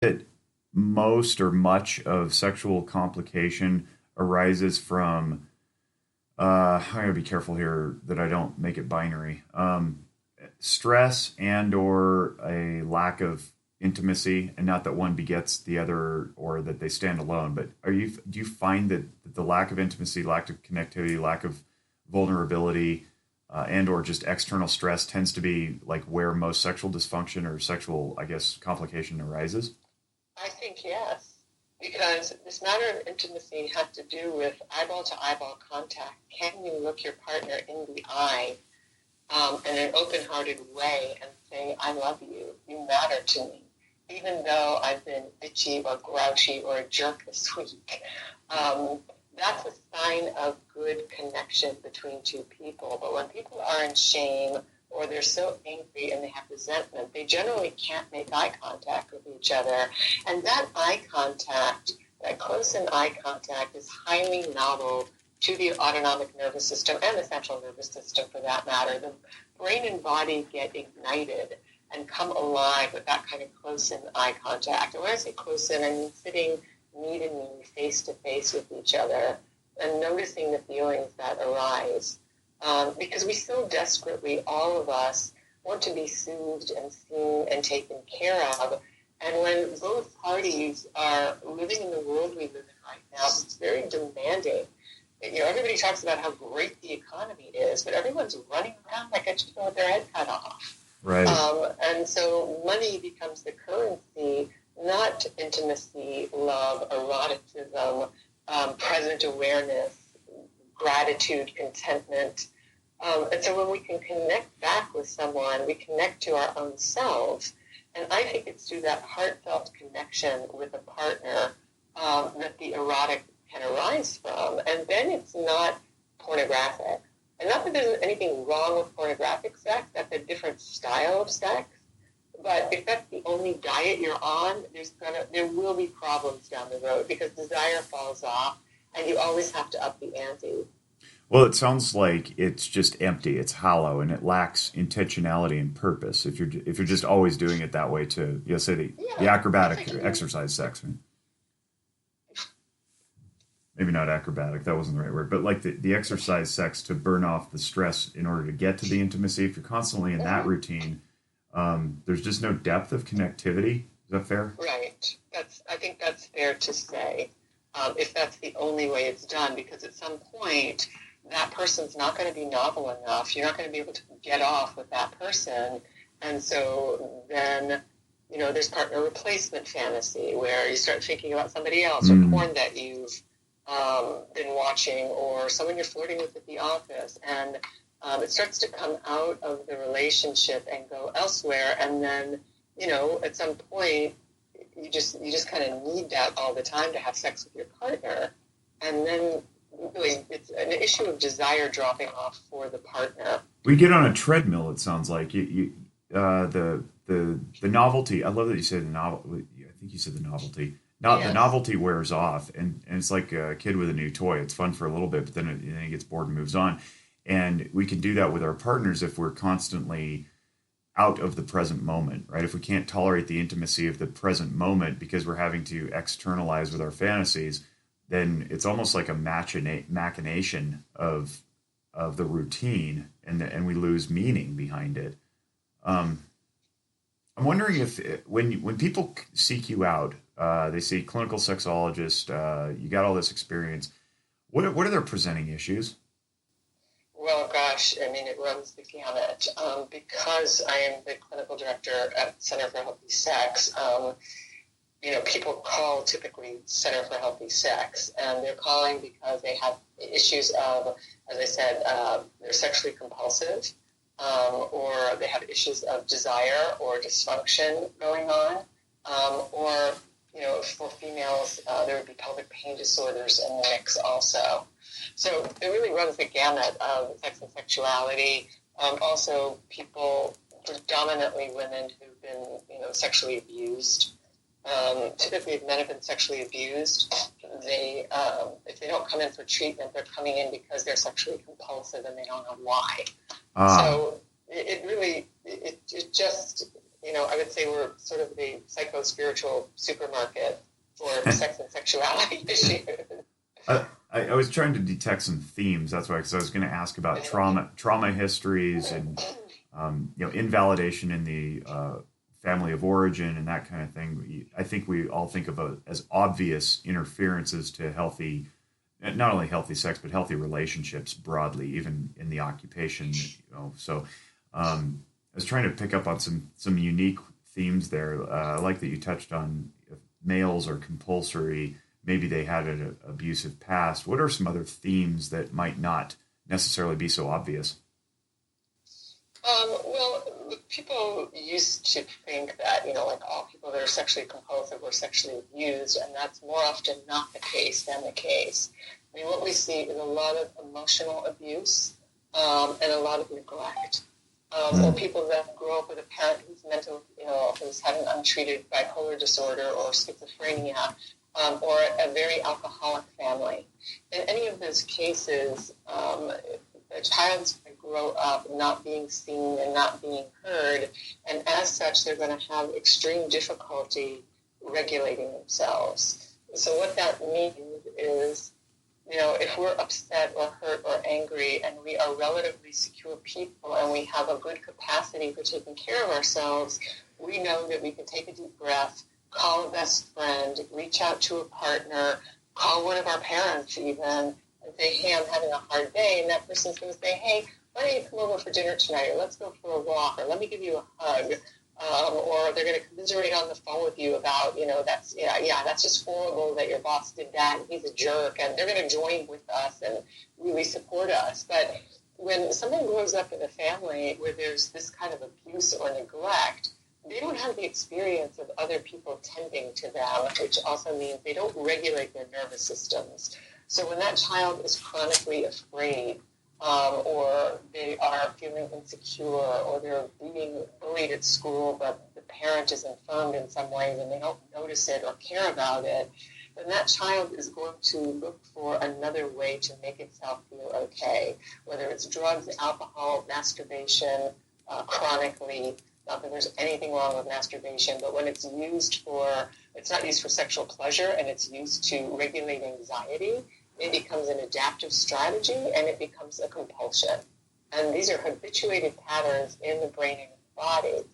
that most or much of sexual complication arises from, I'm going to be careful here that I don't make it binary, stress and or a lack of intimacy, and not that one begets the other or that they stand alone. But do you find that the lack of intimacy, lack of connectivity, lack of vulnerability, and or just external stress tends to be like where most sexual dysfunction or sexual, I guess, complication arises? I think yes, because this matter of intimacy has to do with eyeball to eyeball contact. Can you look your partner in the eye in an open-hearted way and say, I love you, you matter to me, even though I've been bitchy or grouchy or a jerk this week? That's a sign of good connection between two people. But when people are in shame or they're so angry and they have resentment, they generally can't make eye contact with each other. And that eye contact, that close-in eye contact, is highly novel to the autonomic nervous system and the central nervous system for that matter. The brain and body get ignited and come alive with that kind of close-in eye contact. And when I say close-in, I mean sitting knee to knee, face to face with each other and noticing the feelings that arise. Because we so desperately, all of us, want to be soothed and seen and taken care of. And when both parties are living in the world we live in right now, it's very demanding. Everybody talks about how great the economy is, but everyone's running around like a chicken with their head cut off. Right. And so money becomes the currency, not intimacy, love, eroticism, present awareness, gratitude, contentment. And so when we can connect back with someone, we connect to our own selves. And I think it's through that heartfelt connection with a partner that the erotic can arise from. And then it's not pornographic. And not that there's anything wrong with pornographic sex. That's a different style of sex. But if that's the only diet you're on, there will be problems down the road because desire falls off and you always have to up the ante. Well, it sounds like it's just empty, it's hollow, and it lacks intentionality and purpose. If you're just always doing it that way, to say the acrobatic exercise sex. Maybe not acrobatic, that wasn't the right word, but like the exercise sex to burn off the stress in order to get to the intimacy. If you're constantly in that routine, there's just no depth of connectivity. Is that fair? Right. I think that's fair to say. If that's the only way it's done, because at some point that person's not going to be novel enough. You're not going to be able to get off with that person. And so then, there's partner replacement fantasy where you start thinking about somebody else or porn that you've been watching or someone you're flirting with at the office. And it starts to come out of the relationship and go elsewhere. And then, at some point, you just kind of need that all the time to have sex with your partner. And then really it's an issue of desire dropping off for the partner. We get on a treadmill, it sounds like. The novelty, I love that you said the novelty. I think you said the novelty. Yes. The novelty wears off, and it's like a kid with a new toy. It's fun for a little bit, but then it gets bored and moves on. And we can do that with our partners if we're constantly out of the present moment, right? If we can't tolerate the intimacy of the present moment because we're having to externalize with our fantasies, then it's almost like a machination of the routine, and we lose meaning behind it. I'm wondering if when people seek you out, they see clinical sexologist, you got all this experience. What are their presenting issues? Well, gosh, it runs the gamut. Because I am the clinical director at Center for Healthy Sex, people call typically Center for Healthy Sex, and they're calling because they have issues of, as I said, they're sexually compulsive, or they have issues of desire or dysfunction going on, or, for females, there would be pelvic pain disorders in the mix also. So it really runs the gamut of sex and sexuality. Also, people, predominantly women who've been, sexually abused. Typically, if men have been sexually abused, they, if they don't come in for treatment, they're coming in because they're sexually compulsive and they don't know why. So it really just I would say we're sort of the psycho-spiritual supermarket for sex and sexuality issues. I was trying to detect some themes. That's why, because I was going to ask about trauma histories, and invalidation in the family of origin and that kind of thing. I think we all think of it as obvious interferences to healthy, not only healthy sex, but healthy relationships broadly, even in the occupation. So I was trying to pick up on some unique themes there. I like that you touched on if males are compulsory. Maybe they had an abusive past. What are some other themes that might not necessarily be so obvious? Well, people used to think that, like all people that are sexually compulsive were sexually abused, and that's more often not the case than the case. I mean, what we see is a lot of emotional abuse and a lot of neglect. Or people that grow up with a parent who's mentally ill, who's had an untreated bipolar disorder or schizophrenia, or a very alcoholic family. In any of those cases, the child's going to grow up not being seen and not being heard, and as such, they're going to have extreme difficulty regulating themselves. So what that means is, if we're upset or hurt or angry and we are relatively secure people and we have a good capacity for taking care of ourselves, we know that we can take a deep breath, call a best friend, reach out to a partner, call one of our parents even, and say, hey, I'm having a hard day. And that person's going to say, hey, why don't you come over for dinner tonight? Or let's go for a walk. Or let me give you a hug. Or they're going to commiserate on the phone with you about, that's just horrible that your boss did that and he's a jerk. And they're going to join with us and really support us. But when someone grows up in a family where there's this kind of abuse or neglect, they don't have the experience of other people tending to them, which also means they don't regulate their nervous systems. So when that child is chronically afraid, or they are feeling insecure, or they're being bullied at school, but the parent is infirmed in some ways and they don't notice it or care about it, then that child is going to look for another way to make itself feel okay, whether it's drugs, alcohol, masturbation, chronically. Not that there's anything wrong with masturbation, but when it's not used for sexual pleasure and it's used to regulate anxiety, it becomes an adaptive strategy and it becomes a compulsion. And these are habituated patterns in the brain and the body.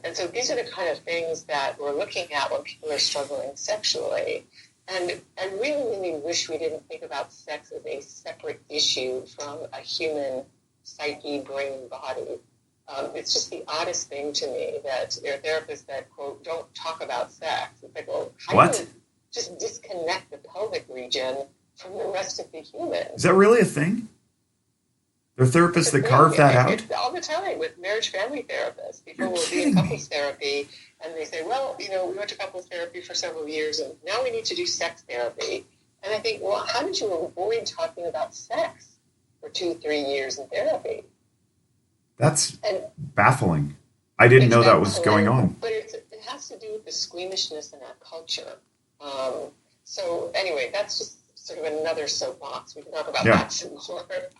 And so these are the kind of things that we're looking at when people are struggling sexually. And I really, really wish we didn't think about sex as a separate issue from a human psyche, brain, body. It's just the oddest thing to me that there are therapists that, quote, don't talk about sex. It's like, well, how do you just disconnect the pelvic region from the rest of the human? Is that really a thing? There are therapists that carve that out? It's all the time with marriage family therapists. People will be in couples therapy and they say, well, we went to couples therapy for several years and now we need to do sex therapy. And I think, well, how did you avoid talking about sex for 2-3 years in therapy? That's baffling. I didn't know that was going on. But it has to do with the squeamishness in our culture. So anyway, that's just sort of another soapbox. We can talk about that some more. But,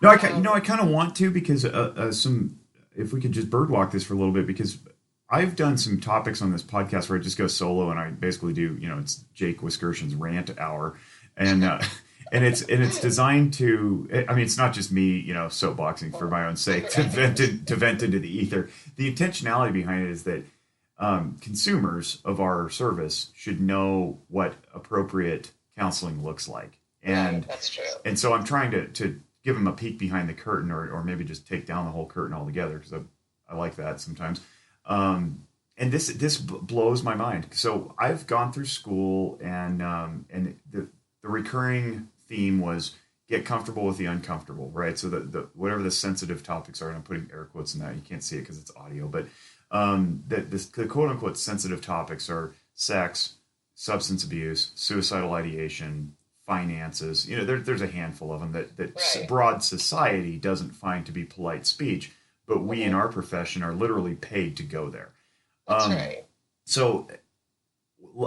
I kind of want to, because if we could just birdwalk this for a little bit, because I've done some topics on this podcast where I just go solo and I basically do, it's Jake Wiskershin's rant hour, and it's designed to. I mean, it's not just me, soapboxing for my own sake to vent into the ether. The intentionality behind it is that consumers of our service should know what appropriate counseling looks like, and that's true. And so I'm trying to give them a peek behind the curtain, or maybe just take down the whole curtain altogether, because I like that sometimes. And this blows my mind. So I've gone through school, and the recurring theme was get comfortable with the uncomfortable, right? So the whatever the sensitive topics are, and I'm putting air quotes in that. You can't see it because it's audio, but the quote unquote sensitive topics are sex, substance abuse, suicidal ideation, finances. There's a handful of them that broad society doesn't find to be polite speech, but we in our profession are literally paid to go there. That's right. So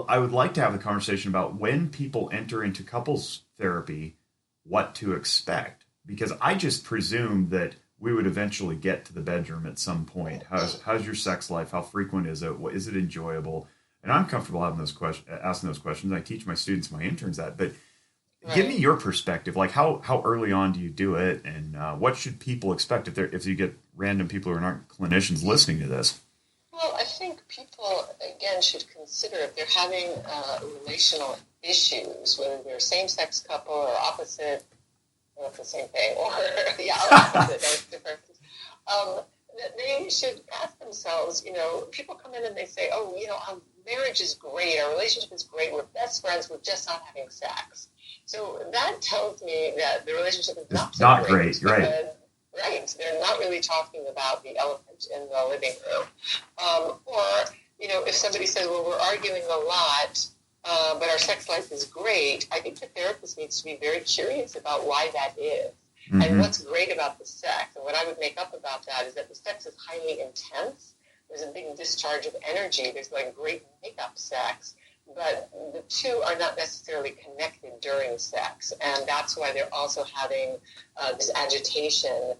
I would like to have a conversation about when people enter into couples therapy, what to expect, because I just presume that we would eventually get to the bedroom at some point. How's your sex life? How frequent is it? Is it enjoyable? And I'm comfortable having asking those questions. I teach my students, my interns that. But give me your perspective. Like how early on do you do it, and what should people expect if you get random people who aren't clinicians listening to this? Well, I think people, again, should consider if they're having relational issues, whether they're a same-sex couple or opposite, well, it's the same thing, or opposite, differences, that they should ask themselves, people come in and they say, oh, our marriage is great, our relationship is great, we're best friends, we're just not having sex. So that tells me that the relationship is not great, right? Right. They're not really talking about the elephant in the living room. Or, if somebody says, well, we're arguing a lot, but our sex life is great, I think the therapist needs to be very curious about why that is. Mm-hmm. And what's great about the sex. And what I would make up about that is that the sex is highly intense. There's a big discharge of energy. There's like great make-up sex. But the two are not necessarily connected during sex, and that's why they're also having this agitation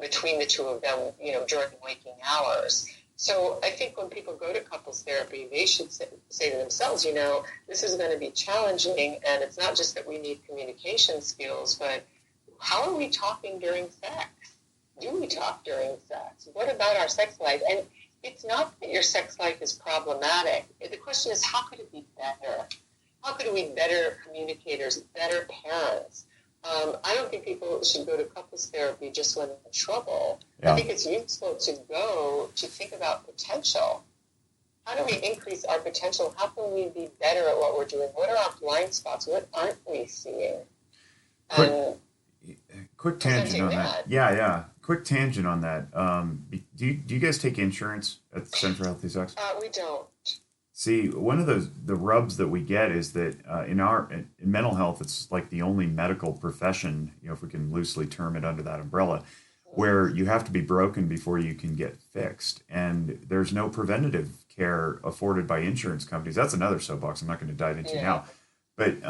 between the two of them, during waking hours. So I think when people go to couples therapy, they should say to themselves, this is going to be challenging, and it's not just that we need communication skills, but how are we talking during sex? Do we talk during sex? What about our sex life? And it's not that your sex life is problematic. The question is, how could it be better? How could we be better communicators, better parents? I don't think people should go to couples therapy just when they're in trouble. Yeah. I think it's useful to go to think about potential. How do we increase our potential? How can we be better at what we're doing? What are our blind spots? What aren't we seeing? Quick tangent on that. Yeah. Quick tangent on that. Do you guys take insurance at the Center for Healthy Sex? We don't. See, one of the rubs that we get is that in mental health, it's like the only medical profession, if we can loosely term it under that umbrella, where you have to be broken before you can get fixed. And there's no preventative care afforded by insurance companies. That's another soapbox I'm not going to dive into now. But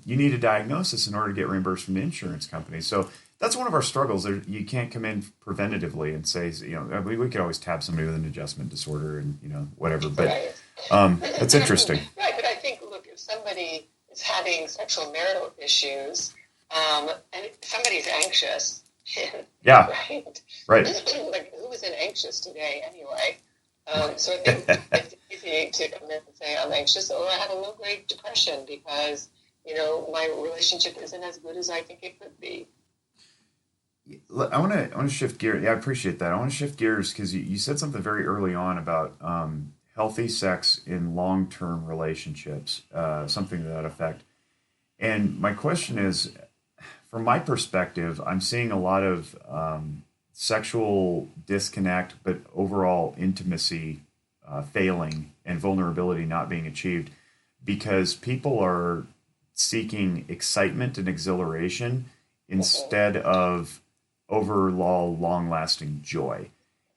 you need a diagnosis in order to get reimbursed from the insurance company. So that's one of our struggles. You can't come in preventatively and say, we could always tab somebody with an adjustment disorder and, whatever. But that's interesting. Right, but I think, look, if somebody is having sexual marital issues and somebody's anxious, yeah, right. Like, who isn't anxious today anyway? So I think it's easy to come in and say, I'm anxious, or I have a low-grade depression because, my relationship isn't as good as I think it could be. I want to shift gears. Yeah, I appreciate that. I want to shift gears because you said something very early on about healthy sex in long-term relationships, something to that effect. And my question is, from my perspective, I'm seeing a lot of sexual disconnect, but overall intimacy failing and vulnerability not being achieved because people are seeking excitement and exhilaration instead of overall long-lasting joy.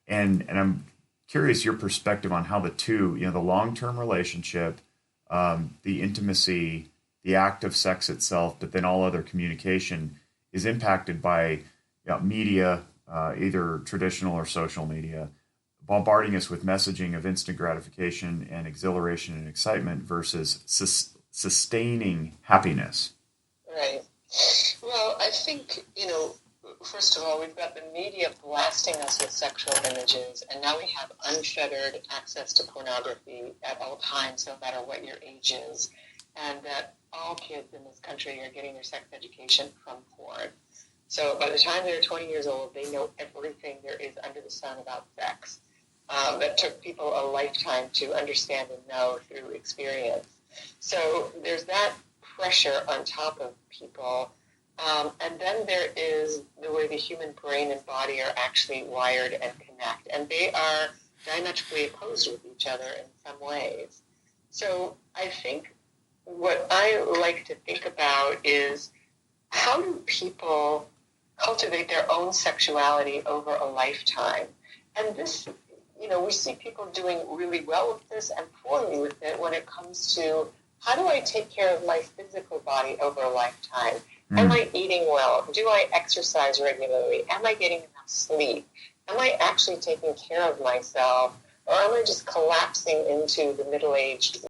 And I'm curious your perspective on how the two, the long-term relationship, the intimacy, the act of sex itself, but then all other communication is impacted by media, either traditional or social media, bombarding us with messaging of instant gratification and exhilaration and excitement versus sustaining happiness. Right. Well, I think, first of all, we've got the media blasting us with sexual images, and now we have unfettered access to pornography at all times, no matter what your age is, and that all kids in this country are getting their sex education from porn. So by the time they're 20 years old, they know everything there is under the sun about sex. That took people a lifetime to understand and know through experience. So there's that pressure on top of people. And then there is the way the human brain and body are actually wired and connect. And they are diametrically opposed with each other in some ways. So I think what I like to think about is how do people cultivate their own sexuality over a lifetime? And this, we see people doing really well with this and poorly with it when it comes to how do I take care of my physical body over a lifetime? Am I eating well? Do I exercise regularly? Am I getting enough sleep? Am I actually taking care of myself? Or am I just collapsing into the middle-aged